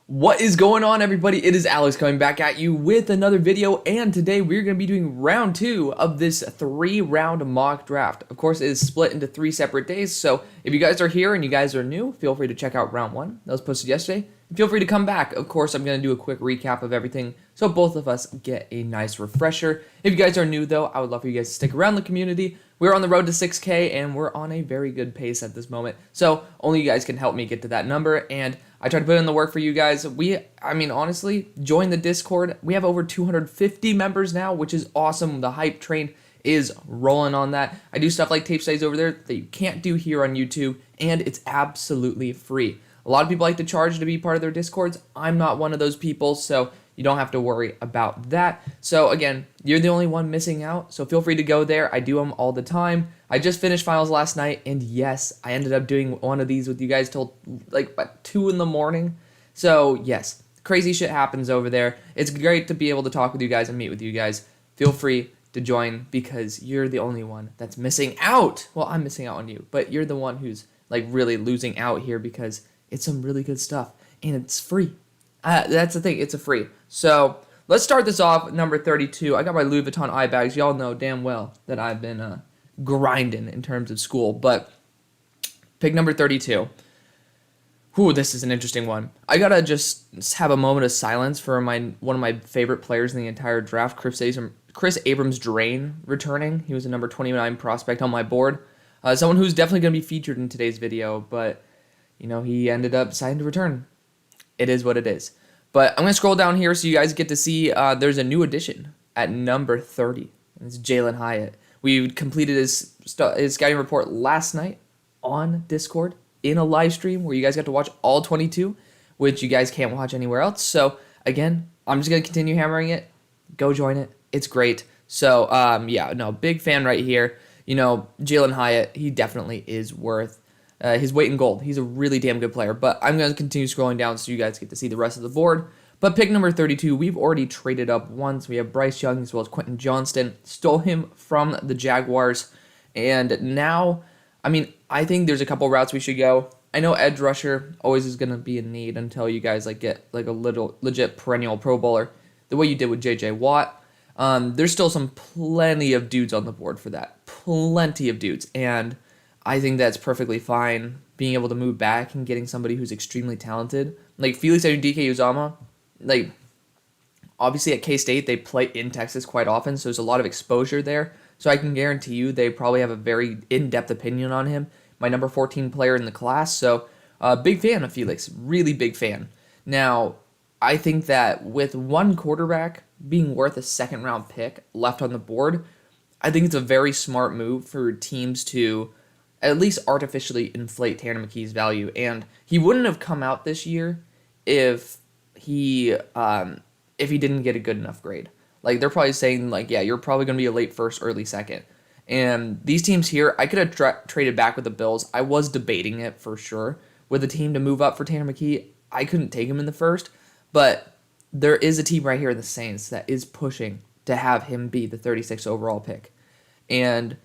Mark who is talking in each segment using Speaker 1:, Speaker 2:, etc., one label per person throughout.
Speaker 1: What is going on, everybody? It is Alex coming back at you with another video, and today we're going to be doing round 2 of this 3-round mock draft. Of course, it is split into 3 separate days, so if you guys are here and you guys are new, feel free to check out round 1. That was posted yesterday. And feel free to come back. Of course, I'm going to do a quick recap of everything so both of us get a nice refresher. If you guys are new, though, I would love for you guys to stick around the community. We're on the road to 6K, and we're on a very good pace at this moment. So only you guys can help me get to that number, and I try to put in the work for you guys. Honestly, join the Discord. We have over 250 members now, which is awesome. The hype train is rolling on that. I do stuff like tape studies over there that you can't do here on YouTube, and it's absolutely free. A lot of people like to charge to be part of their Discords. I'm not one of those people, so you don't have to worry about that. So again, you're the only one missing out, so feel free to go there. I do them all the time. I just finished finals last night, and yes, I ended up doing one of these with you guys till like 2 in the morning. So yes, crazy shit happens over there. It's great to be able to talk with you guys and meet with you guys. Feel free to join because you're the only one that's missing out. Well, I'm missing out on you, but you're the one who's like really losing out here because it's some really good stuff, and it's free. That's the thing, it's a free. So let's start this off with number 32. I got my Louis Vuitton eye bags. Y'all know damn well that I've been grinding in terms of school, but pick number 32. Whew, this is an interesting one. I gotta just have a moment of silence for one of my favorite players in the entire draft, Chris Abrams-Draine, returning. He was a number 29 prospect on my board. Someone who's definitely gonna be featured in today's video, but you know, he ended up deciding to return. It is what it is. But I'm going to scroll down here so you guys get to see there's a new addition at number 30. And it's Jalin Hyatt. We completed his scouting report last night on Discord in a live stream where you guys got to watch all 22, which you guys can't watch anywhere else. So, again, I'm just going to continue hammering it. Go join it. It's great. So, big fan right here. You know, Jalin Hyatt, he definitely is worth his weight in gold. He's a really damn good player, but I'm going to continue scrolling down so you guys get to see the rest of the board. But pick number 32, we've already traded up once. We have Bryce Young as well as Quentin Johnston. Stole him from the Jaguars. And now, I think there's a couple routes we should go. I know edge rusher always is going to be a need until you guys get a little legit perennial Pro Bowler, the way you did with J.J. Watt. There's still plenty of dudes on the board for that. Plenty of dudes. And I think that's perfectly fine, being able to move back and getting somebody who's extremely talented. Like Felix Anudike-Uzomah, obviously at K-State, they play in Texas quite often, so there's a lot of exposure there. So I can guarantee you they probably have a very in-depth opinion on him. My number 14 player in the class, so big fan of Felix, really big fan. Now, I think that with one quarterback being worth a second-round pick left on the board, I think it's a very smart move for teams to at least artificially inflate Tanner McKee's value. And he wouldn't have come out this year if he didn't get a good enough grade. Like, they're probably saying, yeah, you're probably going to be a late first, early second. And these teams here, I could have traded back with the Bills. I was debating it for sure with a team to move up for Tanner McKee. I couldn't take him in the first, but there is a team right here in the Saints that is pushing to have him be the 36th overall pick. And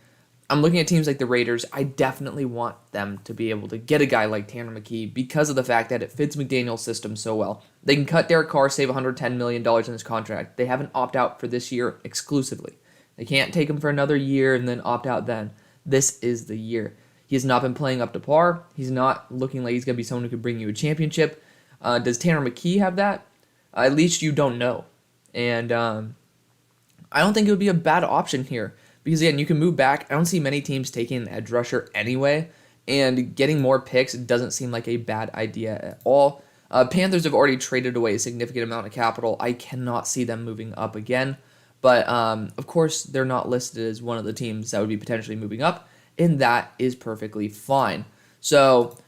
Speaker 1: I'm looking at teams like the Raiders. I definitely want them to be able to get a guy like Tanner McKee because of the fact that it fits McDaniel's system so well. They can cut Derek Carr, save $110 million in his contract. They have an opt-out for this year exclusively. They can't take him for another year and then opt out then. This is the year. He has not been playing up to par. He's not looking like he's going to be someone who could bring you a championship. Does Tanner McKee have that? At least you don't know. And I don't think it would be a bad option here. Because, again, you can move back. I don't see many teams taking an edge rusher anyway, and getting more picks doesn't seem like a bad idea at all. Panthers have already traded away a significant amount of capital. I cannot see them moving up again. But, of course, they're not listed as one of the teams that would be potentially moving up, and that is perfectly fine. So,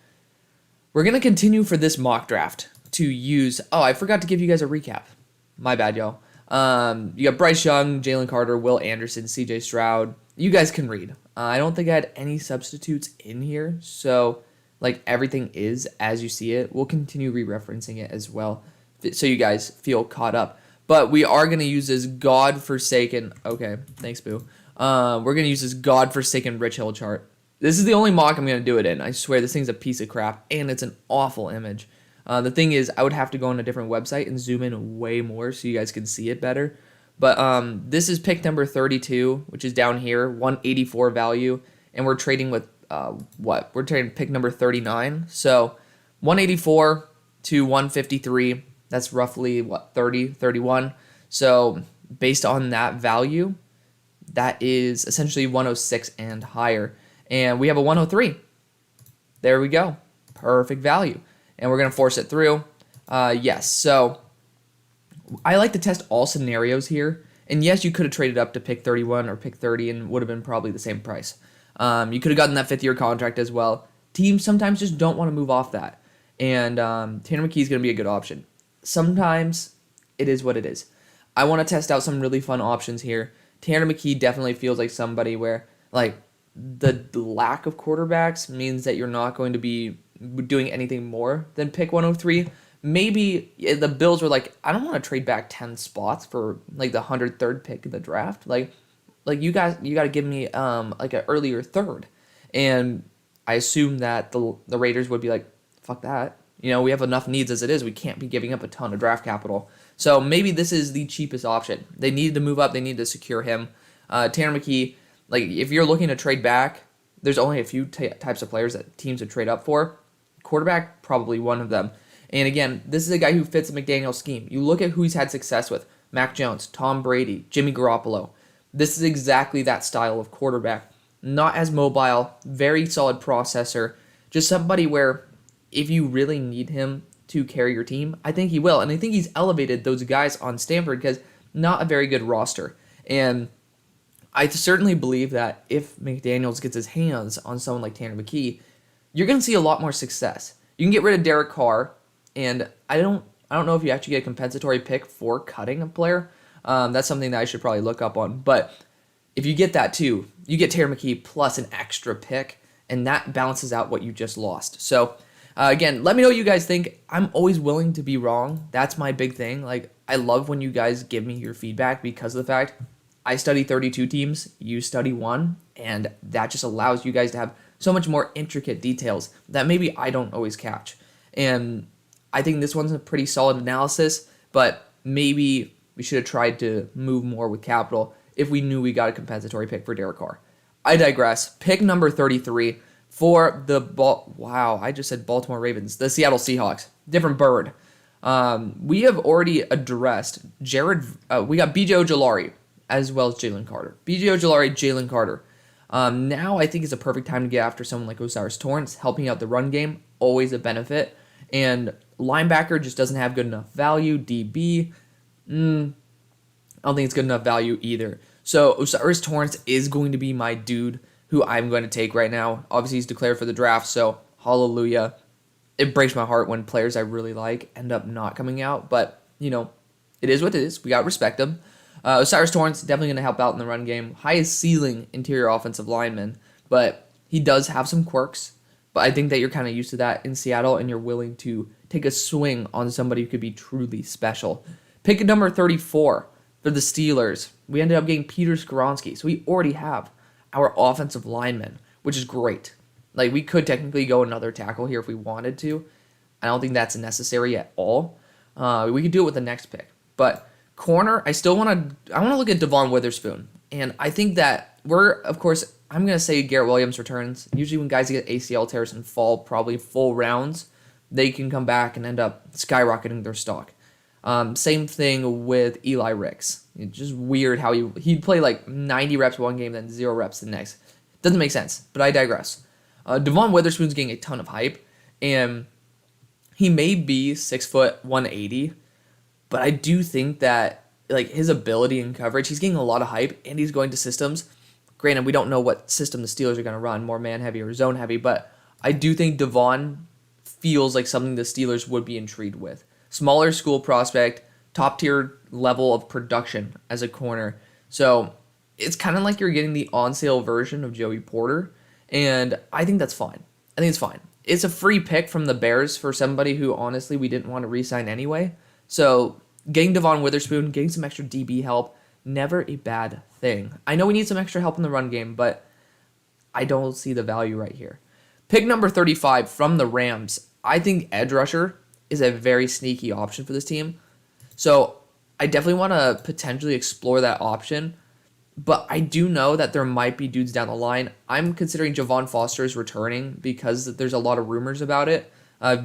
Speaker 1: we're going to continue for this mock draft to use... Oh, I forgot to give you guys a recap. My bad, y'all. You got Bryce Young, Jalen Carter, Will Anderson, C.J. Stroud. You guys can read. I don't think I had any substitutes in here, so everything is as you see it. We'll continue re-referencing it as well, so you guys feel caught up. But we are going to use this godforsaken... Okay, thanks, Boo. We're going to use this godforsaken Rich Hill chart. This is the only mock I'm going to do it in. I swear, this thing's a piece of crap, and it's an awful image. The thing is, I would have to go on a different website and zoom in way more so you guys can see it better. But this is pick number 32, which is down here, 184 value, and we're trading with what? We're trading pick number 39. So 184 to 153, that's roughly what, 30, 31. So based on that value, that is essentially 106 and higher. And we have a 103. There we go. Perfect value. And we're going to force it through. Yes, so I like to test all scenarios here. And yes, you could have traded up to pick 31 or pick 30 and would have been probably the same price. You could have gotten that 5th-year contract as well. Teams sometimes just don't want to move off that. And Tanner McKee is going to be a good option. Sometimes it is what it is. I want to test out some really fun options here. Tanner McKee definitely feels like somebody where, like, the lack of quarterbacks means that you're not going to be doing anything more than pick 103. Maybe the Bills were like, I don't want to trade back 10 spots for like the 103rd pick in the draft. Like you got to give me like an earlier third. And I assume that the Raiders would be like, fuck that. We have enough needs as it is. We can't be giving up a ton of draft capital. So maybe this is the cheapest option. They needed to move up. They need to secure him. Tanner McKee, like if you're looking to trade back, there's only a few types of players that teams would trade up for. Quarterback, probably one of them. And again, this is a guy who fits the McDaniel scheme. You look at who he's had success with. Mac Jones, Tom Brady, Jimmy Garoppolo. This is exactly that style of quarterback. Not as mobile, very solid processor. Just somebody where if you really need him to carry your team, I think he will. And I think he's elevated those guys on Stanford because not a very good roster. And I certainly believe that if McDaniels gets his hands on someone like Tanner McKee, you're going to see a lot more success. You can get rid of Derek Carr, and I don't know if you actually get a compensatory pick for cutting a player. That's something that I should probably look up on. But if you get that too, you get Tanner McKee plus an extra pick, and that balances out what you just lost. So again, let me know what you guys think. I'm always willing to be wrong. That's my big thing. Like, I love when you guys give me your feedback because of the fact I study 32 teams, you study one, and that just allows you guys to have so much more intricate details that maybe I don't always catch. And I think this one's a pretty solid analysis, but maybe we should have tried to move more with capital if we knew we got a compensatory pick for Derek Carr. I digress. Pick number 33 for the I just said Baltimore Ravens, the Seattle Seahawks. Different bird. We have already addressed we got B.J. Ojolari as well as Jalen Carter. B.J. Ojolari, Jalen Carter. Now I think it's a perfect time to get after someone like O'Cyrus Torrence, helping out the run game, always a benefit. And linebacker just doesn't have good enough value. DB, I don't think it's good enough value either. So O'Cyrus Torrence is going to be my dude who I'm going to take right now. Obviously, he's declared for the draft, so hallelujah. It breaks my heart when players I really like end up not coming out, but, it is what it is. We got to respect them. O'Cyrus Torrence definitely going to help out in the run game. Highest ceiling interior offensive lineman, but he does have some quirks. But I think that you're kind of used to that in Seattle, and you're willing to take a swing on somebody who could be truly special. Pick number 34 for the Steelers. We ended up getting Peter Skoronski, so we already have our offensive lineman, which is great. Like, we could technically go another tackle here if we wanted to. I don't think that's necessary at all. We could do it with the next pick. But corner, I want to look at Devon Witherspoon. And I think that I'm going to say Garrett Williams returns. Usually when guys get ACL tears and fall probably full rounds, they can come back and end up skyrocketing their stock. Same thing with Eli Ricks. It's just weird how he'd play like 90 reps one game, then 0 reps the next. Doesn't make sense, but I digress. Devon Witherspoon's getting a ton of hype, and he may be 6 foot 180, but I do think that like his ability in coverage, he's getting a lot of hype, and he's going to systems. Granted, we don't know what system the Steelers are going to run, more man-heavy or zone-heavy, but I do think Devon feels like something the Steelers would be intrigued with. Smaller school prospect, top-tier level of production as a corner. So it's kind of like you're getting the on-sale version of Joey Porter, and I think that's fine. I think it's fine. It's a free pick from the Bears for somebody who, honestly, we didn't want to re-sign anyway. So getting Devon Witherspoon, getting some extra DB help, never a bad thing. I know we need some extra help in the run game, but I don't see the value right here. Pick number 35 from the Rams. I think edge rusher is a very sneaky option for this team. So I definitely want to potentially explore that option. But I do know that there might be dudes down the line. I'm considering Javon Foster's returning because there's a lot of rumors about it.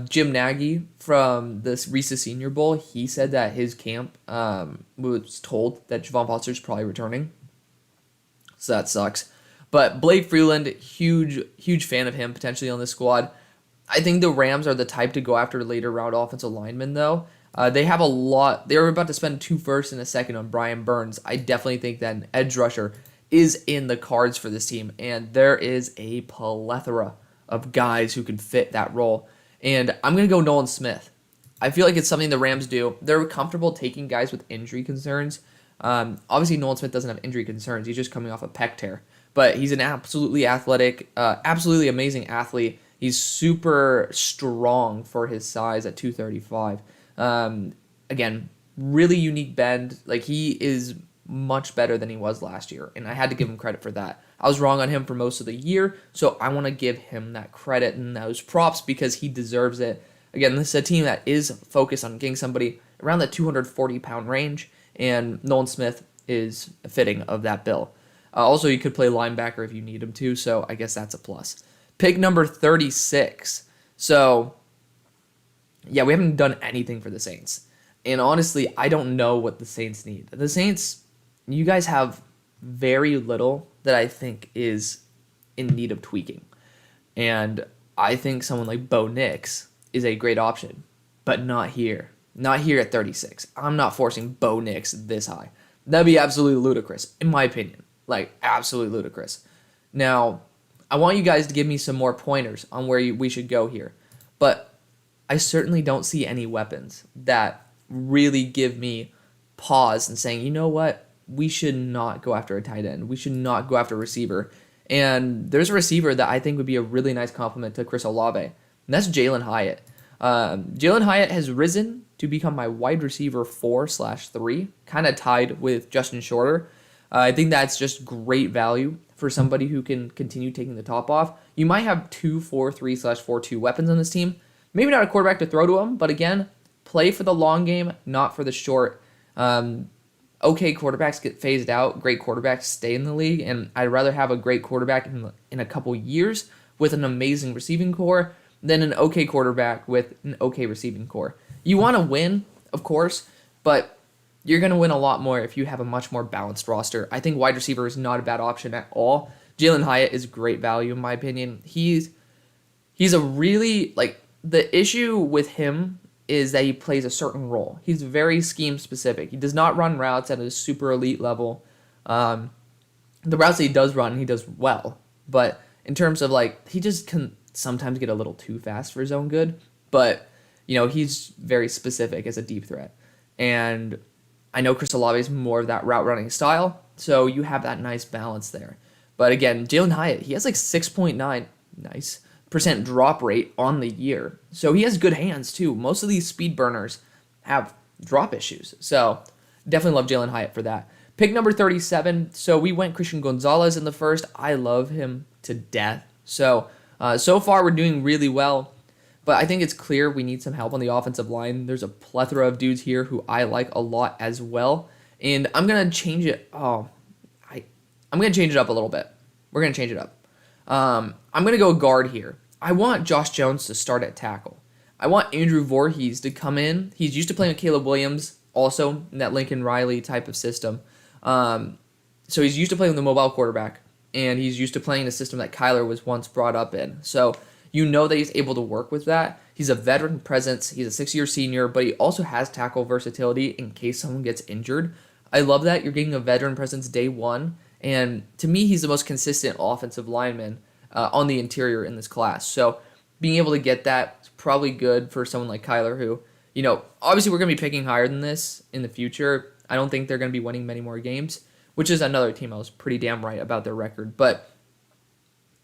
Speaker 1: Jim Nagy from this Reese's Senior Bowl, he said that his camp was told that Javon Foster's probably returning. So that sucks. But Blake Freeland, huge fan of him potentially on this squad. I think the Rams are the type to go after later round offensive linemen, though. They have a lot. They were about to spend 2 firsts and a second on Brian Burns. I definitely think that an edge rusher is in the cards for this team, and there is a plethora of guys who can fit that role. And I'm going to go Nolan Smith. I feel like it's something the Rams do. They're comfortable taking guys with injury concerns. Obviously, Nolan Smith doesn't have injury concerns. He's just coming off a pec tear. But he's an absolutely athletic, absolutely amazing athlete. He's super strong for his size at 235. Again, really unique bend. Like, he is much better than he was last year, and I had to give him credit for that. I was wrong on him for most of the year, so I want to give him that credit and those props because he deserves it. Again, this is a team that is focused on getting somebody around the 240-pound range, and Nolan Smith is fitting of that bill. Also, you could play linebacker if you need him to, so I guess that's a plus. Pick number 36. So, yeah, we haven't done anything for the Saints. And honestly, I don't know what the Saints need. The Saints, you guys have very little that I think is in need of tweaking. And I think someone like Bo Nix is a great option, but not here. Not here at 36. I'm not forcing Bo Nix this high. That'd be absolutely ludicrous, in my opinion. Like, absolutely ludicrous. Now, I want you guys to give me some more pointers on where we should go here. But I certainly don't see any weapons that really give me pause and saying, you know what, we should not go after a tight end. We should not go after a receiver. And there's a receiver that I think would be a really nice compliment to Chris Olave, and that's Jalen Hyatt. Jalen Hyatt has risen to become my wide receiver 4/3, kind of tied with Justin Shorter. I think that's just great value for somebody who can continue taking the top off. You might have 2 4-3/4-2 weapons on this team. Maybe not a quarterback to throw to him, but again, play for the long game, not for the short. Okay, quarterbacks get phased out. Great quarterbacks stay in the league, and I'd rather have a great quarterback in a couple years with an amazing receiving core than an okay quarterback with an okay receiving core. You want to win, of course, but you're going to win a lot more if you have a much more balanced roster. I think wide receiver is not a bad option at all. Jalen Hyatt is great value, in my opinion. He's a really, like, the issue with him is that he plays a certain role. He's very scheme specific. He does not run routes at a super elite level. The routes that he does run, he does well. But in terms of, like, he just can sometimes get a little too fast for his own good. But, you know, he's very specific as a deep threat. And I know Chris Olave is more of that route running style. So you have that nice balance there. But again, Jalen Hyatt, he has like 6.9% drop rate on the year. So he has good hands too. Most of these speed burners have drop issues. So definitely love Jalen Hyatt for that. Pick number 37. So we went Christian Gonzalez in the first. I love him to death. So far we're doing really well. But I think it's clear we need some help on the offensive line. There's a plethora of dudes here who I like a lot as well. And I'm going to change it. I'm going to change it up a little bit. We're going to change it up. I'm going to go guard here. I want Josh Jones to start at tackle. I want Andrew Voorhees to come in. He's used to playing with Caleb Williams, also in that Lincoln Riley type of system. So he's used to playing with a mobile quarterback, and he's used to playing in a system that Kyler was once brought up in. So you know that he's able to work with that. He's a veteran presence. He's a 6-year senior, but he also has tackle versatility in case someone gets injured. I love that. You're getting a veteran presence day one. And to me, he's the most consistent offensive lineman on the interior in this class. So being able to get that is probably good for someone like Kyler who, you know, obviously we're going to be picking higher than this in the future. I don't think they're going to be winning many more games, which is another team I was pretty damn right about their record. But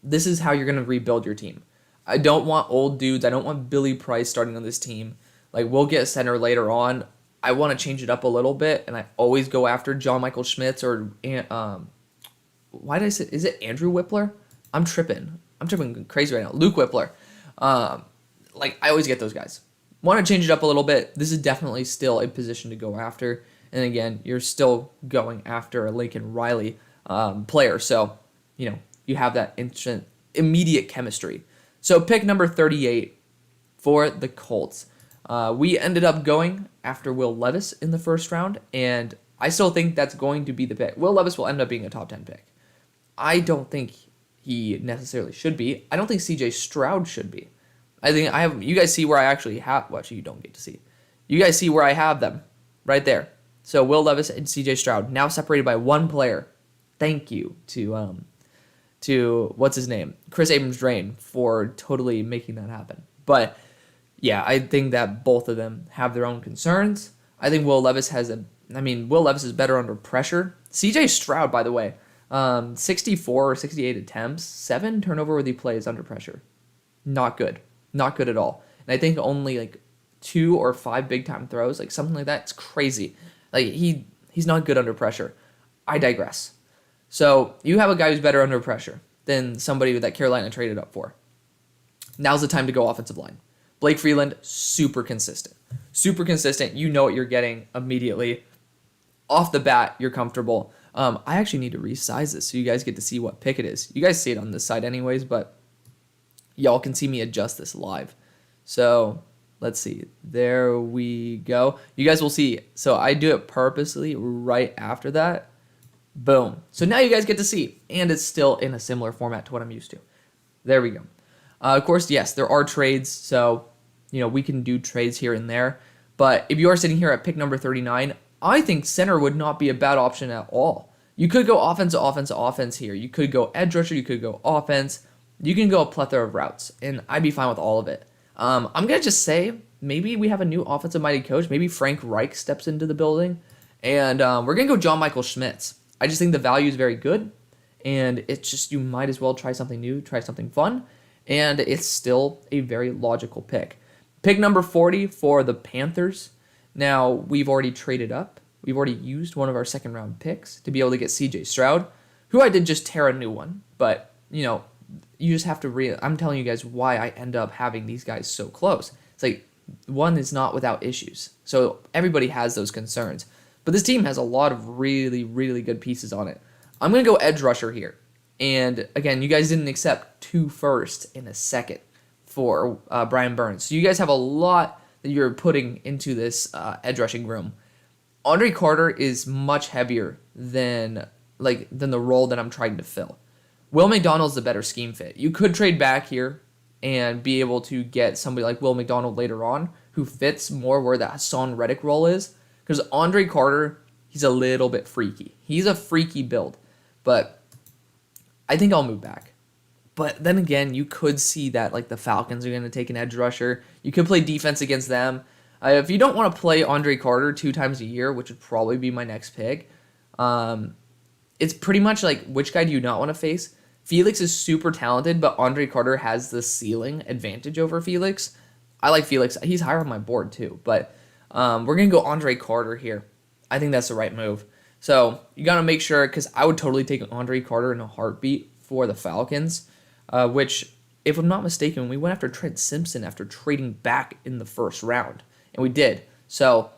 Speaker 1: this is how you're going to rebuild your team. I don't want old dudes. I don't want Billy Price starting on this team. Like, we'll get a center later on. I want to change it up a little bit, and I always go after John Michael Schmitz or why did I say, is it Andrew Whippler? I'm tripping crazy right now. Luke Whippler. I always get those guys. want to change it up a little bit, this is definitely still a position to go after. And again, you're still going after a Lincoln Riley player. So, you have that instant, immediate chemistry. So pick number 38 for the Colts. We ended up going after Will Levis in the first round, and I still think that's going to be the pick. Will Levis will end up being a top 10 pick. I don't think he necessarily should be. I don't think CJ Stroud should be. I think I have, you guys see where I actually have, well, actually you don't get to see. You guys see where I have them, right there. So Will Levis and CJ Stroud, now separated by one player. Thank you to what's his name? Chris Abrams-Drain for totally making that happen. But yeah, I think that both of them have their own concerns. I think Will Levis Will Levis is better under pressure. CJ Stroud, by the way, 64 or 68 attempts, 7 turnover-worthy plays under pressure. Not good. Not good at all. And I think only like 2 or 5 big-time throws, like something like that. It's crazy. Like he's not good under pressure. I digress. So you have a guy who's better under pressure than somebody that Carolina traded up for. Now's the time to go offensive line. Blake Freeland, super consistent. Super consistent. You know what you're getting immediately. Off the bat, you're comfortable. I actually need to resize this so you guys get to see what pick it is. You guys see it on this side anyways, but y'all can see me adjust this live. So let's see. There we go. You guys will see. So I do it purposely right after that. Boom. So now you guys get to see. And it's still in a similar format to what I'm used to. There we go. Of course, yes, there are trades. So, we can do trades here and there. But if you are sitting here at pick number 39, I think center would not be a bad option at all. You could go offense here. You could go edge rusher. You could go offense. You can go a plethora of routes. And I'd be fine with all of it. I'm going to just say, maybe we have a new offensive-minded coach. Maybe Frank Reich steps into the building. And we're going to go John Michael Schmitz. I just think the value is very good, and it's just you might as well try something new, try something fun, and it's still a very logical pick. Pick number 40 for the Panthers. Now, we've already traded up. We've already used one of our second-round picks to be able to get CJ Stroud, who I did just tear a new one, but, you just have to I'm telling you guys why I end up having these guys so close. It's like, one is not without issues, so everybody has those concerns. But this team has a lot of really, really good pieces on it. I'm going to go edge rusher here. And again, you guys didn't accept 2 firsts and a second for Brian Burns. So you guys have a lot that you're putting into this edge rushing room. Andre Carter is much heavier than the role that I'm trying to fill. Will McDonald's the better scheme fit. You could trade back here and be able to get somebody like Will McDonald later on who fits more where that Hassan Reddick role is. Because Andre Carter, he's a little bit freaky. He's a freaky build. But I think I'll move back. But then again, you could see that the Falcons are going to take an edge rusher. You could play defense against them. If you don't want to play Andre Carter 2 times a year, which would probably be my next pick, it's pretty much which guy do you not want to face? Felix is super talented, but Andre Carter has the ceiling advantage over Felix. I like Felix. He's higher on my board too, but we're going to go Andre Carter here. I think that's the right move. So you got to make sure, because I would totally take Andre Carter in a heartbeat for the Falcons, which, if I'm not mistaken, we went after Trent Simpson after trading back in the first round, and we did. So,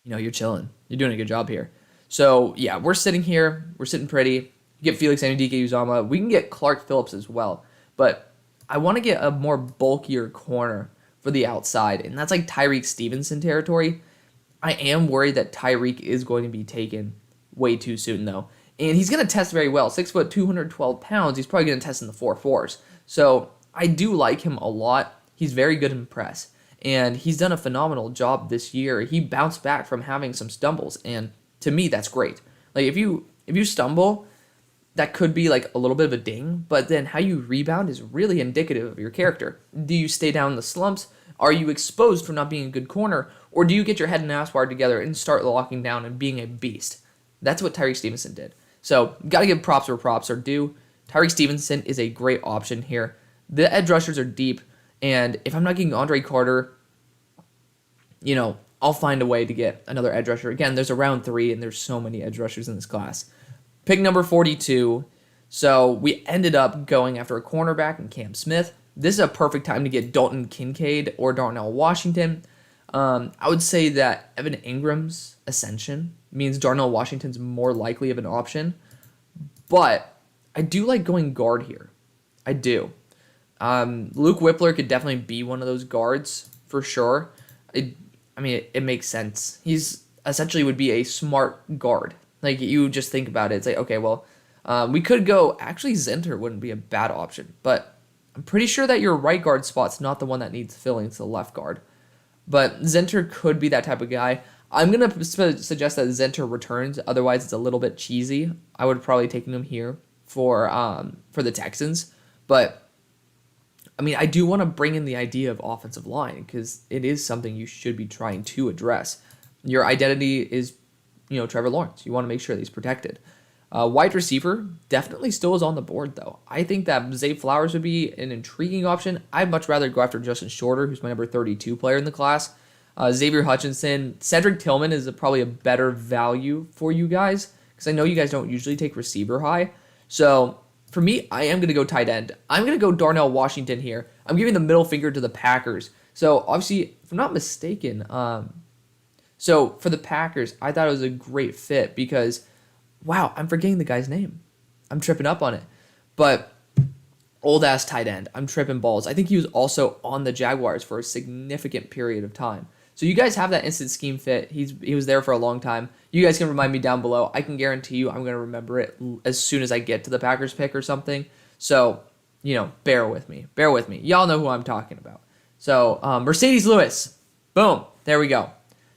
Speaker 1: you're chilling. You're doing a good job here. So, yeah, we're sitting here. We're sitting pretty. You get Felix Anudike-Uzomah. We can get Clark Phillips as well, but I want to get a more bulkier corner for the outside, and that's Tyreek Stevenson territory. I am worried that Tyreek is going to be taken way too soon, though. And he's going to test very well. 6 foot, 212 pounds. He's probably going to test in the 4.4s. So I do like him a lot. He's very good in press. And he's done a phenomenal job this year. He bounced back from having some stumbles. And to me, that's great. If you stumble, that could be a little bit of a ding. But then how you rebound is really indicative of your character. Do you stay down in the slumps? Are you exposed for not being a good corner? Or do you get your head and ass wired together and start locking down and being a beast? That's what Tyreek Stevenson did. So, got to give props where props are due. Tyreek Stevenson is a great option here. The edge rushers are deep, and if I'm not getting Andre Carter, I'll find a way to get another edge rusher. Again, there's a round 3, and there's so many edge rushers in this class. Pick number 42. So, we ended up going after a cornerback in Cam Smith. this is a perfect time to get Dalton Kincaid or Darnell Washington. I would say that Evan Ingram's ascension means Darnell Washington's more likely of an option, but I do like going guard here. I do. Luke Whippler could definitely be one of those guards for sure. It makes sense. He's essentially would be a smart guard. Like, you just think about it. It's like, okay, well, we could go. Actually, Zenter wouldn't be a bad option, but I'm pretty sure that your right guard spot's not the one that needs filling. It's the left guard. But Zenter could be that type of guy. I'm going to suggest that Zenter returns. Otherwise, it's a little bit cheesy. I would have probably taken him here for the Texans. But, I do want to bring in the idea of offensive line because it is something you should be trying to address. Your identity is, Trevor Lawrence. You want to make sure that he's protected. Wide receiver definitely still is on the board, though. I think that Zay Flowers would be an intriguing option. I'd much rather go after Justin Shorter, who's my number 32 player in the class. Xavier Hutchinson. Cedric Tillman is probably a better value for you guys because I know you guys don't usually take receiver high. So for me, I am going to go tight end. I'm going to go Darnell Washington here. I'm giving the middle finger to the Packers. So obviously, if I'm not mistaken, so for the Packers, I thought it was a great fit because, wow, I'm forgetting the guy's name. I'm tripping up on it. But old-ass tight end. I'm tripping balls. I think he was also on the Jaguars for a significant period of time. So you guys have that instant scheme fit. He was there for a long time. You guys can remind me down below. I can guarantee you I'm going to remember it as soon as I get to the Packers pick or something. So, bear with me. Bear with me. Y'all know who I'm talking about. So, Mercedes Lewis. Boom. There we go.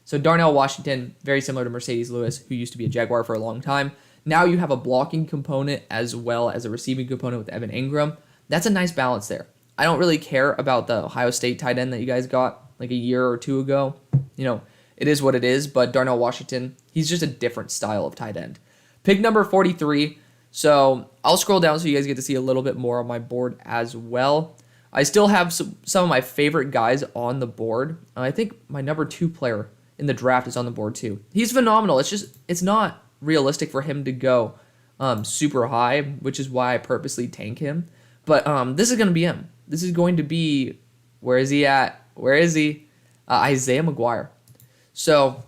Speaker 1: So Darnell Washington, very similar to Mercedes Lewis, who used to be a Jaguar for a long time. Now you have a blocking component as well as a receiving component with Evan Ingram. That's a nice balance there. I don't really care about the Ohio State tight end that you guys got like a year or two ago. It is what it is, but Darnell Washington, he's just a different style of tight end. Pick number 43. So I'll scroll down so you guys get to see a little bit more on my board as well. I still have some of my favorite guys on the board. I think my number 2 player in the draft is on the board too. He's phenomenal. It's not realistic for him to go super high, which is why I purposely tank him. But this is going to be him. This is going to be, where is he at? Where is he? Isaiah McGuire. So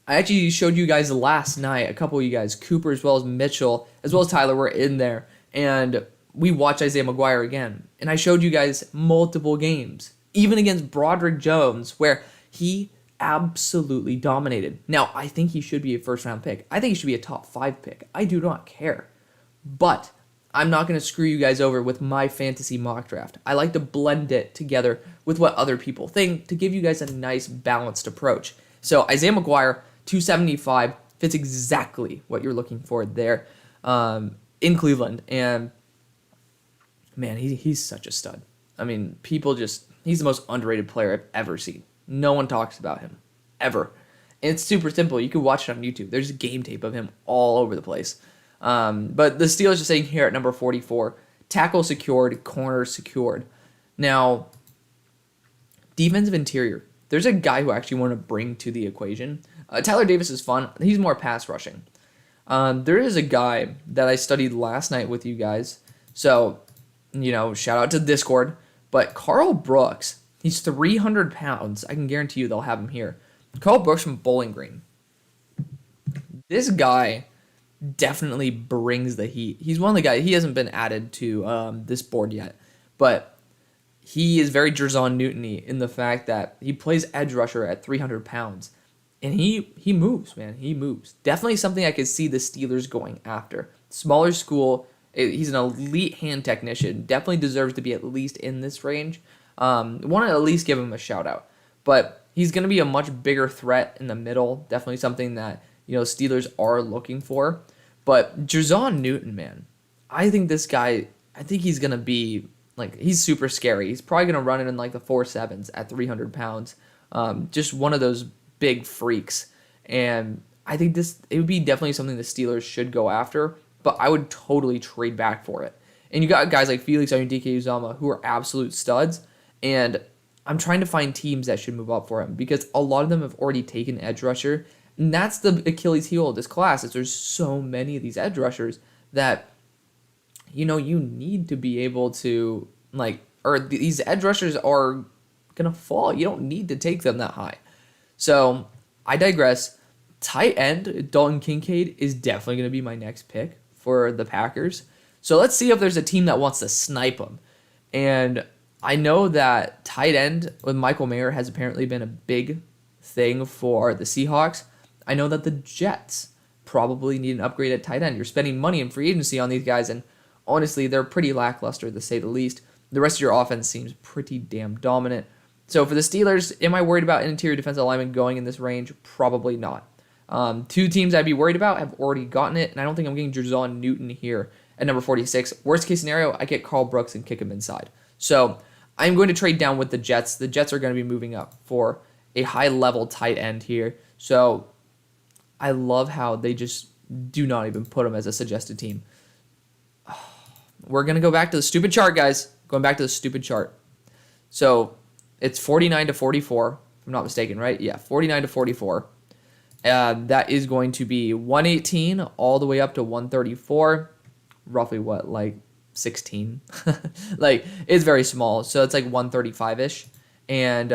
Speaker 1: I actually showed you guys last night, a couple of you guys, Cooper as well as Mitchell, as well as Tyler were in there. And we watched Isaiah McGuire again. And I showed you guys multiple games, even against Broderick Jones, where he absolutely dominated. Now, I think he should be a first-round pick. I think he should be a top 5 pick. I do not care. But I'm not going to screw you guys over with my fantasy mock draft. I like to blend it together with what other people think to give you guys a nice balanced approach. So Isaiah McGuire, 275, fits exactly what you're looking for there in Cleveland. And man, he's such a stud. He's the most underrated player I've ever seen. No one talks about him, ever. And it's super simple. You can watch it on YouTube. There's game tape of him all over the place. But the Steelers are saying here at number 44, tackle secured, corner secured. Now, defensive interior. There's a guy who I actually want to bring to the equation. Tyler Davis is fun. He's more pass rushing. There is a guy that I studied last night with you guys. So, shout out to Discord. But Carl Brooks, he's 300 pounds. I can guarantee you they'll have him here. Carl Brooks from Bowling Green. This guy definitely brings the heat. He's one of the guys, he hasn't been added to this board yet, but he is very Gervon Newton-y in the fact that he plays edge rusher at 300 pounds. And he moves, man. He moves. Definitely something I could see the Steelers going after. Smaller school. He's an elite hand technician. Definitely deserves to be at least in this range. Want to at least give him a shout out. But he's going to be a much bigger threat in the middle. Definitely something that Steelers are looking for. But Gervon Newton, man, I think this guy, he's going to be, he's super scary. He's probably going to run it in the 4.7s at 300 pounds. Just one of those big freaks. And I think it would be definitely something the Steelers should go after, but I would totally trade back for it. And you got guys like Felix Oyundike-Uzomah who are absolute studs, and I'm trying to find teams that should move up for him because a lot of them have already taken edge rusher, and that's the Achilles heel of this class is there's so many of these edge rushers that you need to be able to or these edge rushers are gonna fall. You don't need to take them that high. So I digress. Tight end Dalton Kincaid is definitely gonna be my next pick for the Packers. So let's see if there's a team that wants to snipe him. And I know that tight end with Michael Mayer has apparently been a big thing for the Seahawks. I know that the Jets probably need an upgrade at tight end. You're spending money in free agency on these guys, and honestly, they're pretty lackluster, to say the least. The rest of your offense seems pretty damn dominant. So for the Steelers, am I worried about an interior defensive lineman going in this range? Probably not. Two teams I'd be worried about have already gotten it, and I don't think I'm getting Gervon Newton here at number 46. Worst case scenario, I get Carl Brooks and kick him inside. So I'm going to trade down with the Jets. The Jets are going to be moving up for a high-level tight end here. So I love how they just do not even put him as a suggested team. We're going to go back to the stupid chart, guys. Going back to the stupid chart. So it's 49 to 44, if I'm not mistaken, right? Yeah, 49 to 44. That is going to be 118 all the way up to 134. Roughly what, like 16? Like, it's very small. So it's like 135-ish. And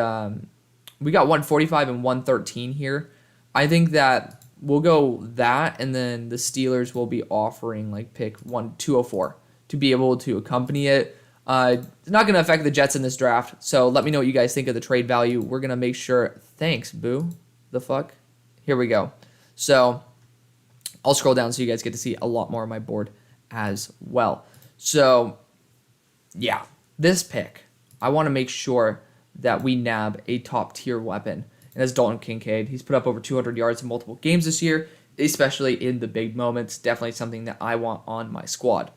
Speaker 1: we got 145 and 113 here. I think that we'll go that, and then the Steelers will be offering like pick 204 to be able to accompany it. It's not going to affect the Jets in this draft, so let me know what you guys think of the trade value. We're going to make sure... Thanks, boo. The fuck? Here we go. So I'll scroll down so you guys get to see a lot more on my board as well. So, yeah, this pick, I want to make sure that we nab a top-tier weapon, and that's Dalton Kincaid. He's put up over 200 yards in multiple games this year, especially in the big moments. Definitely something that I want on my squad.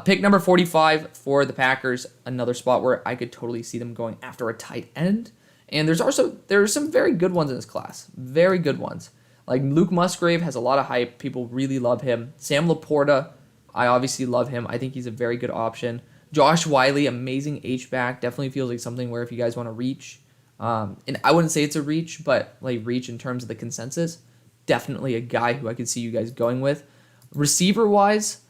Speaker 1: Pick number 45 for the Packers, another spot where I could totally see them going after a tight end. And there are some very good ones in this class. Very good ones. Like Luke Musgrave has a lot of hype. People really love him. Sam Laporta, I obviously love him. I think he's a very good option. Josh Wiley, amazing H-back. Definitely feels like something where if you guys want to reach, and I wouldn't say it's a reach, but like reach in terms of the consensus, definitely a guy who I could see you guys going with. Receiver-wise,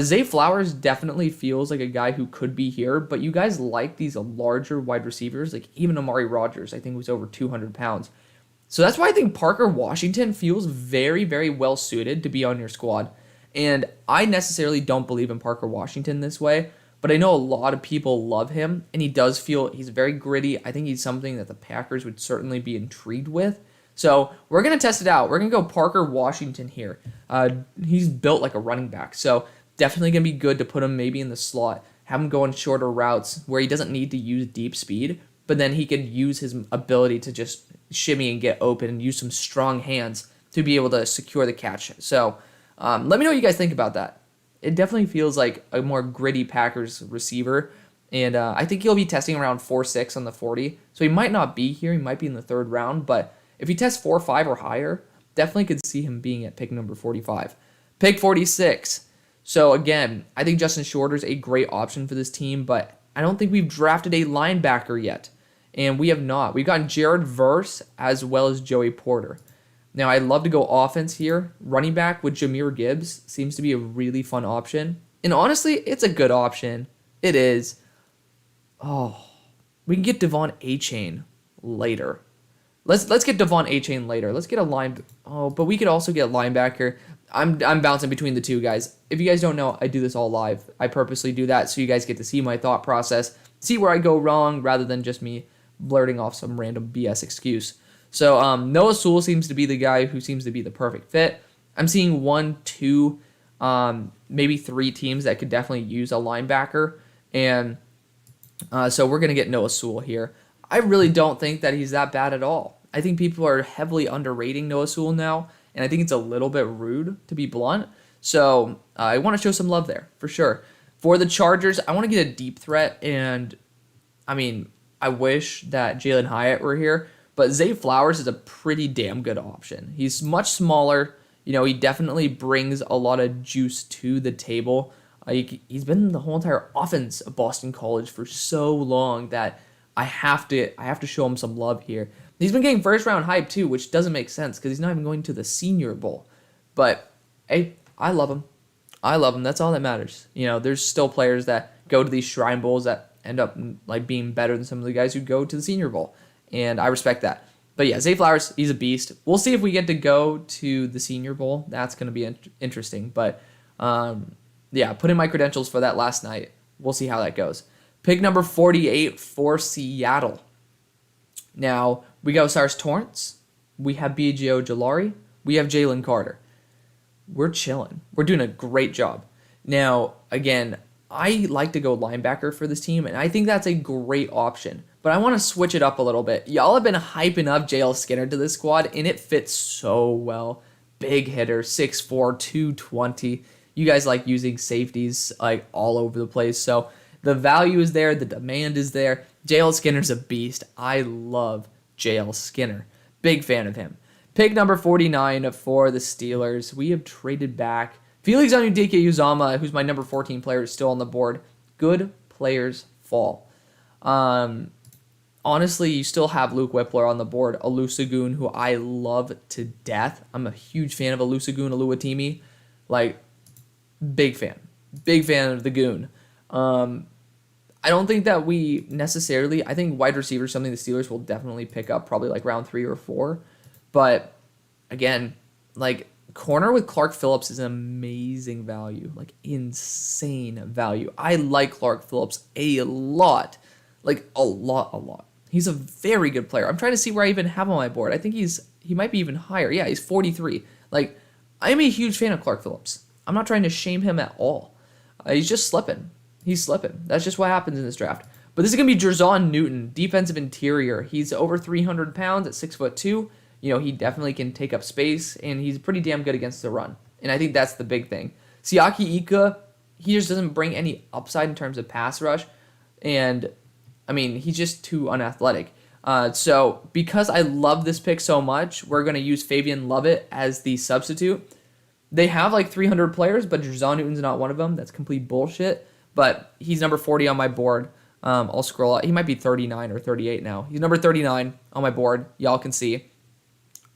Speaker 1: Zay Flowers definitely feels like a guy who could be here, but you guys like these larger wide receivers, like even Amari Rodgers, I think was over 200 pounds. So that's why I think Parker Washington feels very, very well suited to be on your squad. And I necessarily don't believe in Parker Washington this way, but I know a lot of people love him, and he does feel he's very gritty. I think he's something that the Packers would certainly be intrigued with. So we're going to test it out. We're going to go Parker Washington here. He's built like a running back, so definitely going to be good to put him maybe in the slot, have him go on shorter routes where he doesn't need to use deep speed, but then he could use his ability to just shimmy and get open and use some strong hands to be able to secure the catch. So let me know what you guys think about that. It definitely feels like a more gritty Packers receiver, and I think he'll be testing around 4.6 on the 40, so he might not be here. He might be in the third round, but if he tests 4.5 or higher, definitely could see him being at pick number 45. Pick 46. So again, I think Justin Shorter's a great option for this team, but I don't think we've drafted a linebacker yet. And we have not. We've gotten Jared Verse as well as Joey Porter. Now, I'd love to go offense here. Running back with Jahmyr Gibbs seems to be a really fun option. And honestly, it's a good option. It is. Oh, we can get Devon Achane later. Let's get Devon Achane later. Let's get a line. Oh, but we could also get a linebacker. I'm bouncing between the two guys. If you guys don't know, I do this all live. I purposely do that so you guys get to see my thought process, see where I go wrong, rather than just me blurting off some random BS excuse. So Noah Sewell seems to be the guy who seems to be the perfect fit. I'm seeing 1, 2, maybe 3 teams that could definitely use a linebacker. And so we're going to get Noah Sewell here. I really don't think that he's that bad at all. I think people are heavily underrating Noah Sewell now, and I think it's a little bit rude, to be blunt. So I want to show some love there, for sure. For the Chargers, I want to get a deep threat, and I mean, I wish that Jalen Hyatt were here, but Zay Flowers is a pretty damn good option. He's much smaller. You know, he definitely brings a lot of juice to the table. He's been in the whole entire offense of Boston College for so long that I have to show him some love here. He's been getting first round hype too, which doesn't make sense because he's not even going to the Senior Bowl. But hey, I love him. I love him. That's all that matters. You know, there's still players that go to these Shrine Bowls that end up like being better than some of the guys who go to the Senior Bowl, and I respect that. But yeah, Zay Flowers, he's a beast. We'll see if we get to go to the Senior Bowl. That's going to be interesting. But yeah, put in my credentials for that last night. We'll see how that goes. Pick number 48 for Seattle. Now, we got Cyrus Torrance. We have B.J. Ojolari. We have Jalen Carter. We're chilling. We're doing a great job. Now, again, I like to go linebacker for this team, and I think that's a great option. But I want to switch it up a little bit. Y'all have been hyping up J.L. Skinner to this squad, and it fits so well. Big hitter, 6'4", 220. You guys like using safeties like all over the place. So the value is there. The demand is there. J.L. Skinner's a beast. I love J.L. Skinner. Big fan of him. Pick number 49 for the Steelers. We have traded back. Felix Anudike-Uzomah, who's my number 14 player, is still on the board. Good players fall. Honestly, you still have Luke Whippler on the board, Olusegun, who I love to death. I'm a huge fan of Olusegun Oluwatimi. Like, big fan. Big fan of the Goon. I don't think that we necessarily... I think wide receiver is something the Steelers will definitely pick up, probably like round 3 or 4. But, again, like, corner with Clark Phillips is an amazing value. Like, insane value. I like Clark Phillips a lot. Like, a lot. He's a very good player. I'm trying to see where I even have him on my board. I think he might be even higher. Yeah, he's 43. Like, I'm a huge fan of Clark Phillips. I'm not trying to shame him at all. He's just slipping. He's slipping. That's just what happens in this draft. But this is going to be Jerzon Newton, defensive interior. He's over 300 pounds at 6'2". You know, he definitely can take up space, and he's pretty damn good against the run. And I think that's the big thing. Siaki Ika, he just doesn't bring any upside in terms of pass rush. And I mean, he's just too unathletic. So because I love this pick so much, we're going to use Fabian Lovett as the substitute. They have like 300 players, but Jerzon Newton's not one of them. That's complete bullshit. But he's number 40 on my board. I'll scroll out. He might be 39 or 38 now. He's number 39 on my board. Y'all can see.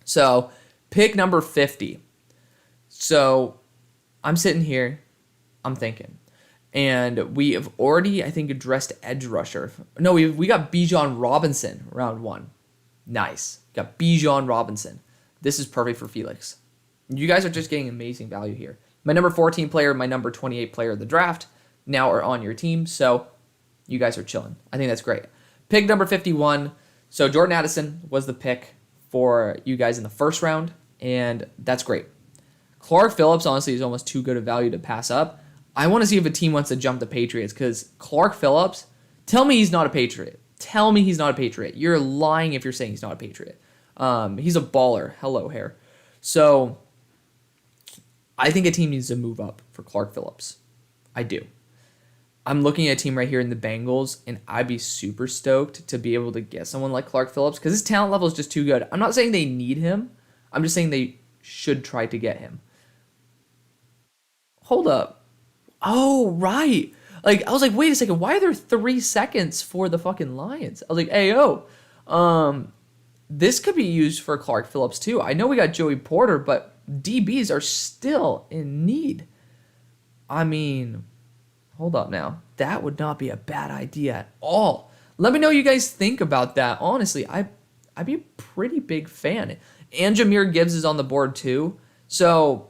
Speaker 1: So pick number 50. So I'm sitting here. I'm thinking. And we have already, I think, addressed edge rusher. No, we got Bijan Robinson round 1. Nice. Got Bijan Robinson. This is perfect for Felix. You guys are just getting amazing value here. My number 14 player, my number 28 player of the draft now are on your team. So you guys are chilling. I think that's great. Pick number 51. So Jordan Addison was the pick for you guys in the first round. And that's great. Clark Phillips, honestly, is almost too good a value to pass up. I want to see if a team wants to jump the Patriots because Clark Phillips, tell me he's not a Patriot. Tell me he's not a Patriot. You're lying if you're saying he's not a Patriot. He's a baller. Hello, hair. So I think a team needs to move up for Clark Phillips. I do. I'm looking at a team right here in the Bengals, and I'd be super stoked to be able to get someone like Clark Phillips because his talent level is just too good. I'm not saying they need him. I'm just saying they should try to get him. Hold up. Oh, right. Like, I was like, wait a second. Why are there 3 seconds for the fucking Lions? I was like, hey, this could be used for Clark Phillips, too. I know we got Joey Porter, but DBs are still in need. I mean, hold up now. That would not be a bad idea at all. Let me know what you guys think about that. Honestly, I'd be a pretty big fan. And Jahmyr Gibbs is on the board, too. So,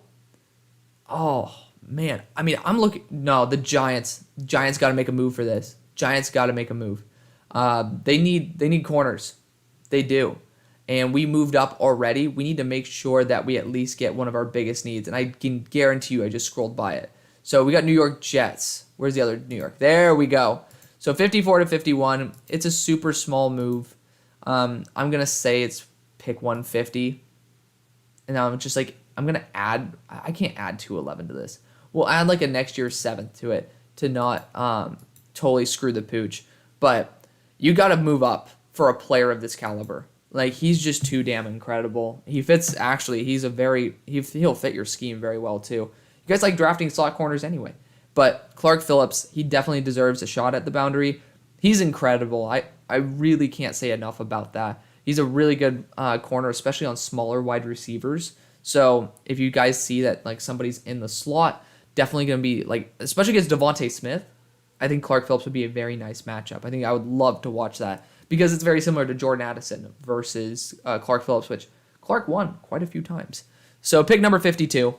Speaker 1: man, I mean, I'm looking... No, the Giants. Giants got to make a move for this. Giants got to make a move. They need corners. They do. And we moved up already. We need to make sure that we at least get one of our biggest needs. And I can guarantee you, I just scrolled by it. So we got New York Jets. Where's the other New York? There we go. So 54 to 51. It's a super small move. I'm going to say it's pick 150. And now I'm just like, I'm going to add... I can't add 211 to this. We'll add like a next year's 7th to it to not totally screw the pooch. But you got to move up for a player of this caliber. Like, he's just too damn incredible. He fits, actually, he'll fit your scheme very well, too. You guys like drafting slot corners anyway. But Clark Phillips, he definitely deserves a shot at the boundary. He's incredible. I really can't say enough about that. He's a really good corner, especially on smaller wide receivers. So if you guys see that like somebody's in the slot, definitely going to be, like, especially against Devontae Smith, I think Clark Phillips would be a very nice matchup. I think I would love to watch that because it's very similar to Jordan Addison versus Clark Phillips, which Clark won quite a few times. So pick number 52.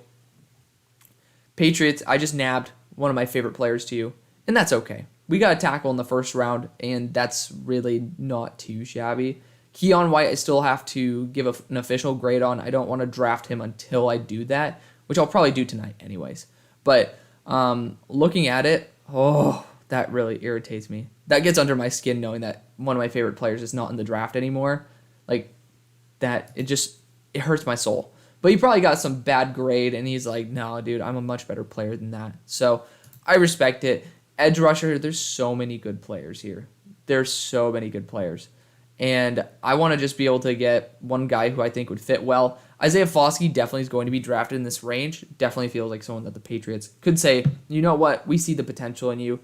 Speaker 1: Patriots, I just nabbed one of my favorite players to you, and that's okay. We got a tackle in the first round, and that's really not too shabby. Keon White, I still have to give an official grade on. I don't want to draft him until I do that, which I'll probably do tonight anyways. But looking at it, that really irritates me. That gets under my skin knowing that one of my favorite players is not in the draft anymore. Like, that, it hurts my soul. But he probably got some bad grade, and he's like, no, dude, I'm a much better player than that. So I respect it. Edge rusher, there's so many good players here. There's so many good players. And I want to just be able to get one guy who I think would fit well. Isaiah Foskey definitely is going to be drafted in this range. Definitely feels like someone that the Patriots could say, you know what, we see the potential in you.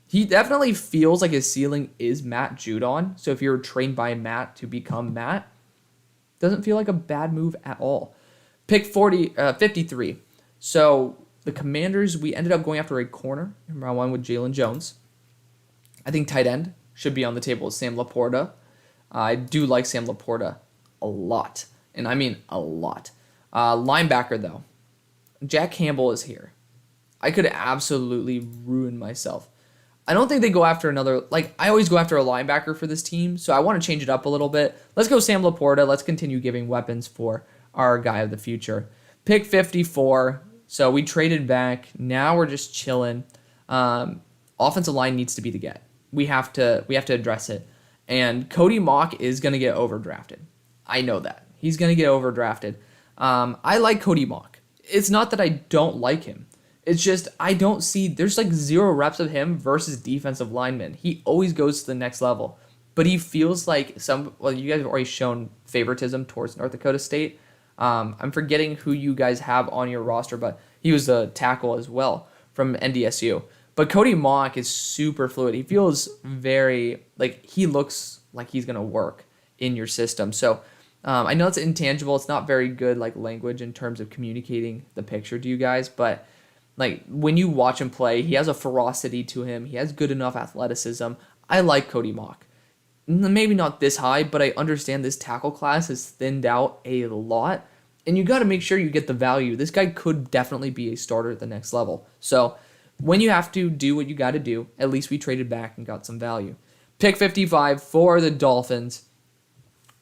Speaker 1: He definitely feels like his ceiling is Matt Judon. So if you're trained by Matt to become Matt, doesn't feel like a bad move at all. Pick 53. So the Commanders, we ended up going after a corner in round 1 with Jalen Jones. I think tight end should be on the table with Sam Laporta. I do like Sam Laporta a lot, and I mean a lot. Linebacker, though. Jack Campbell is here. I could absolutely ruin myself. I don't think they go after another, I always go after a linebacker for this team, so I want to change it up a little bit. Let's go Sam Laporta. Let's continue giving weapons for our guy of the future. Pick 54. So we traded back. Now we're just chilling. Offensive line needs to be the get. We have to address it. And Cody Mock is going to get overdrafted. I know that. He's going to get overdrafted. I like Cody Mock. It's not that I don't like him. It's just I don't see, there's 0 reps of him versus defensive linemen. He always goes to the next level. But he feels like you guys have already shown favoritism towards North Dakota State. I'm forgetting who you guys have on your roster, but he was a tackle as well from NDSU. But Cody Mock is super fluid. He feels very, he looks like he's going to work in your system. So I know it's intangible. It's not very good language in terms of communicating the picture to you guys. But when you watch him play, he has a ferocity to him. He has good enough athleticism. I like Cody Mock. Maybe not this high, but I understand this tackle class is thinned out a lot. And you got to make sure you get the value. This guy could definitely be a starter at the next level. So when you have to do what you got to do, at least we traded back and got some value. Pick 55 for the Dolphins.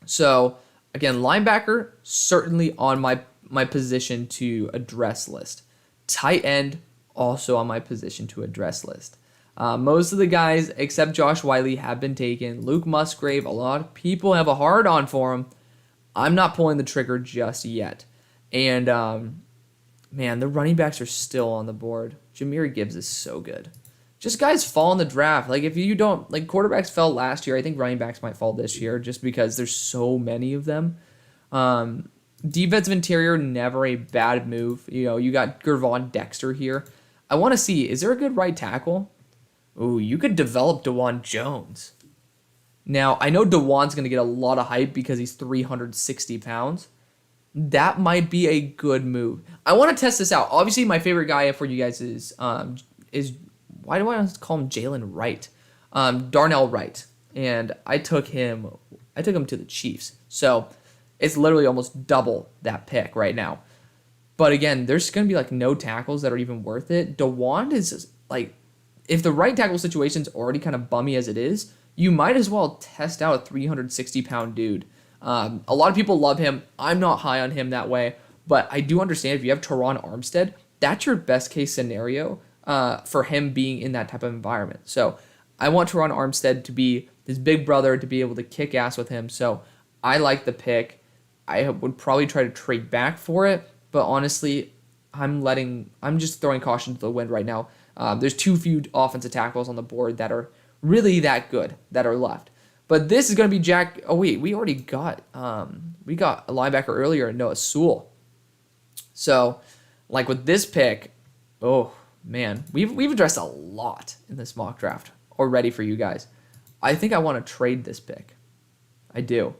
Speaker 1: So again, linebacker, certainly on my position to address list. Tight end, also on my position to address list. Most of the guys, except Josh Wiley, have been taken. Luke Musgrave, a lot of people have a hard-on for him. I'm not pulling the trigger just yet. And, man, the running backs are still on the board. Jahmyr Gibbs is so good. Just guys fall in the draft. If you don't, quarterbacks fell last year. I think running backs might fall this year just because there's so many of them. Defensive interior, never a bad move. You got Gervon Dexter here. I want to see, is there a good right tackle? Ooh, you could develop DeJuan Jones. Now, I know DeJuan's going to get a lot of hype because he's 360 pounds. That might be a good move. I want to test this out. Obviously, my favorite guy for you guys is why do I call him Jalen Wright? Darnell Wright. And I took him to the Chiefs. So it's literally almost double that pick right now. But again, there's going to be no tackles that are even worth it. DeJuan is if the right tackle situation's already kind of bummy as it is, you might as well test out a 360-pound dude. A lot of people love him. I'm not high on him that way, but I do understand if you have Teron Armstead, that's your best case scenario for him being in that type of environment. So I want Teron Armstead to be his big brother, to be able to kick ass with him. So I like the pick. I would probably try to trade back for it, but honestly, I'm just throwing caution to the wind right now. There's too few offensive tackles on the board that are really that good that are left. But this is going to be Jack. Oh wait, we already got a linebacker earlier, Noah Sewell. So, with this pick, oh man, we've addressed a lot in this mock draft already for you guys. I think I want to trade this pick. I do.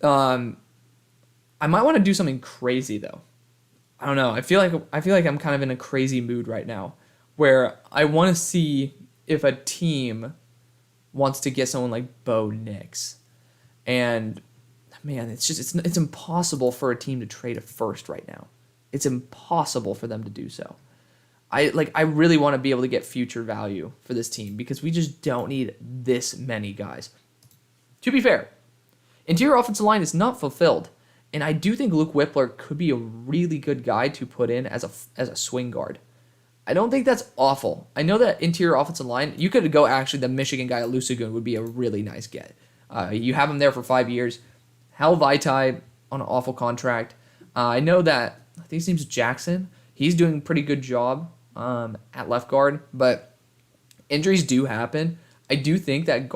Speaker 1: I might want to do something crazy though. I don't know. I feel like I'm kind of in a crazy mood right now, where I want to see if a team wants to get someone like Bo Nix. And man, it's impossible for a team to trade a first right now. It's impossible for them to do so. I really want to be able to get future value for this team because we just don't need this many guys. To be fair, interior offensive line is not fulfilled, and I do think Luke Whippler could be a really good guy to put in as a swing guard. I don't think that's awful. I know that interior offensive line, you could go actually the Michigan guy, Lusagun, would be a really nice get. You have him there for 5 years. Hal Vaitai on an awful contract. I know that, I think his name's Jackson. He's doing a pretty good job at left guard, but injuries do happen. I do think that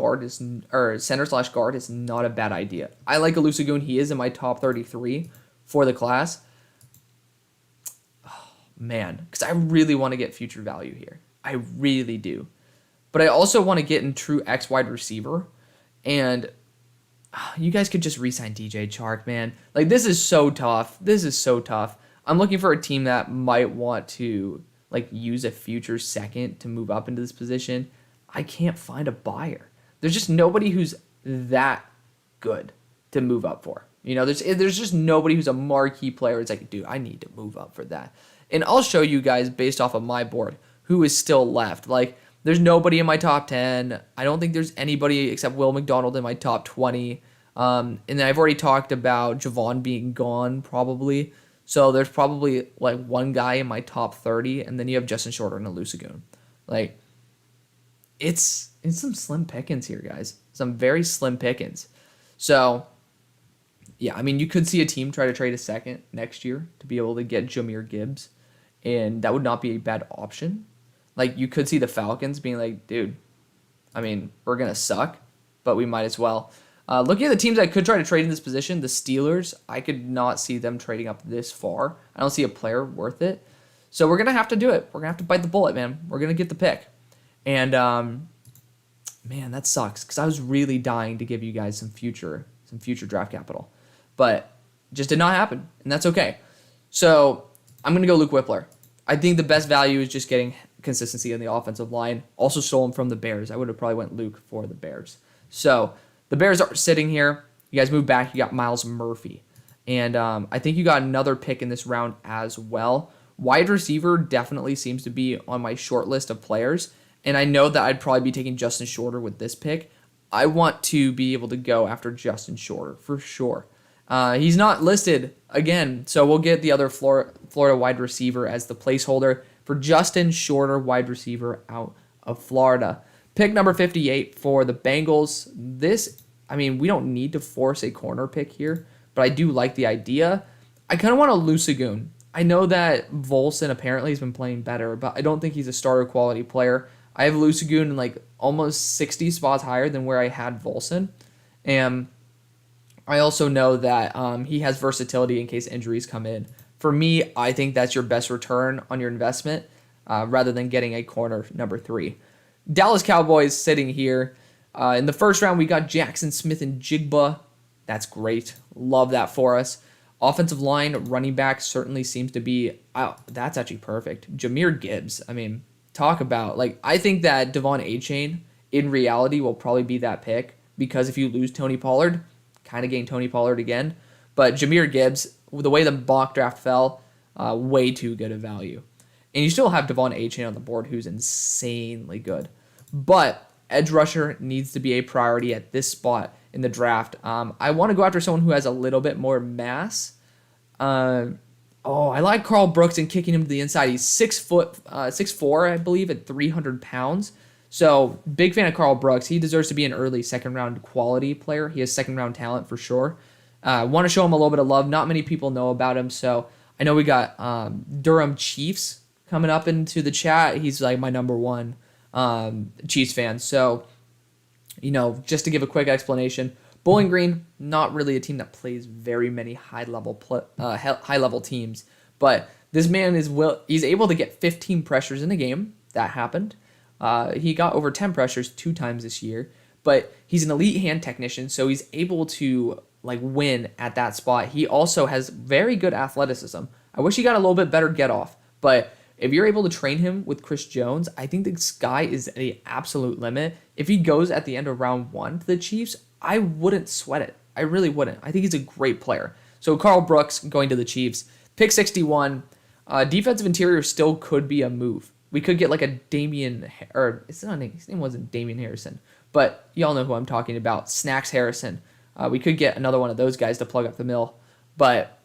Speaker 1: center/guard is not a bad idea. I like Lusagun. He is in my top 33 for the class. Oh, man, because I really want to get future value here. I really do. But I also want to get in true X wide receiver. And you guys could just re-sign DJ Chark, man. Like, this is so tough. This is so tough. I'm looking for a team that might want to use a future second to move up into this position. I can't find a buyer. There's just nobody who's that good to move up for. There's just nobody who's a marquee player. It's like, dude, I need to move up for that. And I'll show you guys based off of my board who is still left. There's nobody in my top 10. I don't think there's anybody except Will McDonald in my top 20. And then I've already talked about Gervon being gone probably. So there's probably one guy in my top 30, and then you have Justin Shorter and Lusagun. It's some slim pickings here, guys. Some very slim pickings. So, yeah, I mean, you could see a team try to trade a second next year to be able to get Jahmyr Gibbs, and that would not be a bad option. You could see the Falcons being like, dude, I mean, we're going to suck, but we might as well. Looking at the teams I could try to trade in this position, the Steelers, I could not see them trading up this far. I don't see a player worth it. So we're going to have to do it. We're going to have to bite the bullet, man. We're going to get the pick. And, man, that sucks because I was really dying to give you guys some future draft capital. But just did not happen, and that's okay. So I'm going to go Luke Whippler. I think the best value is just getting consistency in the offensive line. Also stole him from the Bears. I would have probably went Luke for the Bears. So the Bears are sitting here. You guys move back. You got Myles Murphy. And I think you got another pick in this round as well. Wide receiver definitely seems to be on my short list of players. And I know that I'd probably be taking Justin Shorter with this pick. I want to be able to go after Justin Shorter for sure. He's not listed again, so we'll get the other Florida wide receiver as the placeholder for Justin Shorter, wide receiver out of Florida. Pick number 58 for the Bengals. We don't need to force a corner pick here, but I do like the idea. I kind of want a Lusagun. I know that Volson apparently has been playing better, but I don't think he's a starter quality player. I have Lusagun in almost 60 spots higher than where I had Volson. And I also know that he has versatility in case injuries come in. For me, I think that's your best return on your investment rather than getting a corner number 3. Dallas Cowboys sitting here. In the first round, we got Jackson Smith and Jigba. That's great. Love that for us. Offensive line, running back certainly seems to be... Oh, that's actually perfect. Jahmyr Gibbs. Talk about... I think that Devon Achane, in reality, will probably be that pick because if you lose Tony Pollard, kind of gain Tony Pollard again. But Jahmyr Gibbs, the way the mock draft fell, way too good of value. And you still have Devon Achane on the board, who's insanely good. But edge rusher needs to be a priority at this spot in the draft. I want to go after someone who has a little bit more mass. I like Carl Brooks and kicking him to the inside. He's 6'4", I believe, at 300 pounds. So big fan of Carl Brooks. He deserves to be an early second round quality player. He has second round talent for sure. Want to show him a little bit of love. Not many people know about him. So I know we got Durham Chiefs coming up into the chat. He's my number one Chiefs fan. So, just to give a quick explanation, Bowling Green, not really a team that plays very many high level teams, but this man he's able to get 15 pressures in a game. That happened. He got over 10 pressures 2 times this year, but he's an elite hand technician, so he's able to win at that spot. He also has very good athleticism. I wish he got a little bit better get off, but if you're able to train him with Chris Jones, I think the sky is the absolute limit. If he goes at the end of round 1 to the Chiefs, I wouldn't sweat it. I really wouldn't. I think he's a great player. So Carl Brooks going to the Chiefs. Pick 61. Defensive interior still could be a move. We could get like a Damian, or it's not, his name wasn't Damian Harrison, but y'all know who I'm talking about. Snacks Harrison. We could get another one of those guys to plug up the mill. But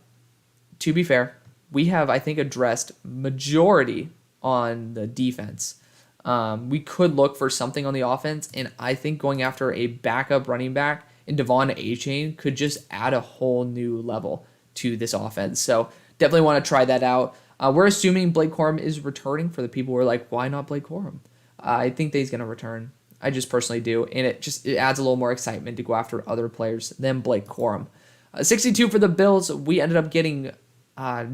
Speaker 1: to be fair, we have, I think, addressed majority on the defense. We could look for something on the offense, and I think going after a backup running back in Devon A-Chain could just add a whole new level to this offense. So definitely want to try that out. We're assuming Blake Corum is returning. For the people who are like, why not Blake Corum? I think that he's going to return. I just personally do, and it adds a little more excitement to go after other players than Blake Corum. 62 for the Bills. We ended up getting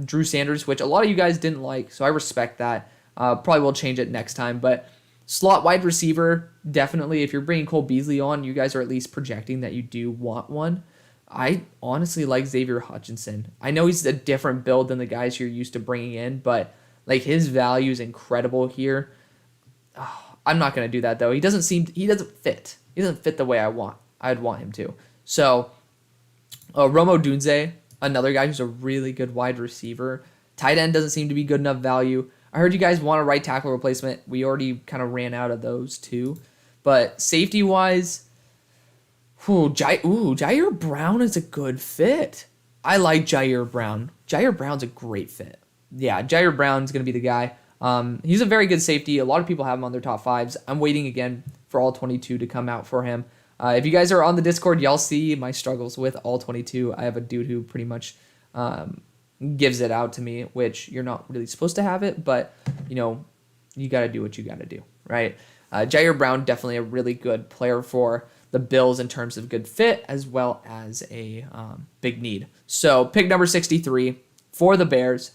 Speaker 1: Drew Sanders, which a lot of you guys didn't like, so I respect that. Probably will change it next time, but slot wide receiver, definitely. If you're bringing Cole Beasley on, you guys are at least projecting that you do want one. I honestly like Xavier Hutchinson. I know he's a different build than the guys you're used to bringing in, but like his value is incredible here. I'm not going to do that though. He doesn't fit. He doesn't fit the way I'd want him to. So Romo Dunze, another guy who's a really good wide receiver. Tight end doesn't seem to be good enough value. I heard you guys want a right tackle replacement. We already kind of ran out of those too. But safety wise, Jair Brown is a good fit. I like Jair Brown. Jair Brown's a great fit. Yeah, Jair Brown's going to be the guy. He's a very good safety. A lot of people have him on their top 5s. I'm waiting again for all 22 to come out for him. If you guys are on the Discord, y'all see my struggles with all 22. I have a dude who pretty much gives it out to me, which you're not really supposed to have it, but you got to do what you got to do, right? Jair Brown, definitely a really good player for the Bills in terms of good fit as well as a big need. So pick number 63 for the Bears.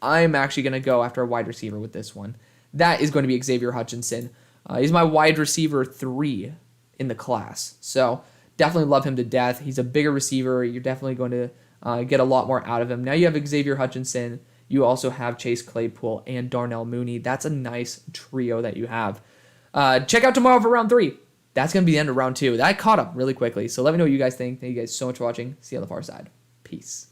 Speaker 1: I'm actually going to go after a wide receiver with this one. That is going to be Xavier Hutchinson. He's my wide receiver 3 in the class. So definitely love him to death. He's a bigger receiver. You're definitely going to get a lot more out of him. Now you have Xavier Hutchinson. You also have Chase Claypool and Darnell Mooney. That's a nice trio that you have. Check out tomorrow for round 3. That's going to be the end of round 2. That caught up really quickly. So let me know what you guys think. Thank you guys so much for watching. See you on the far side. Peace.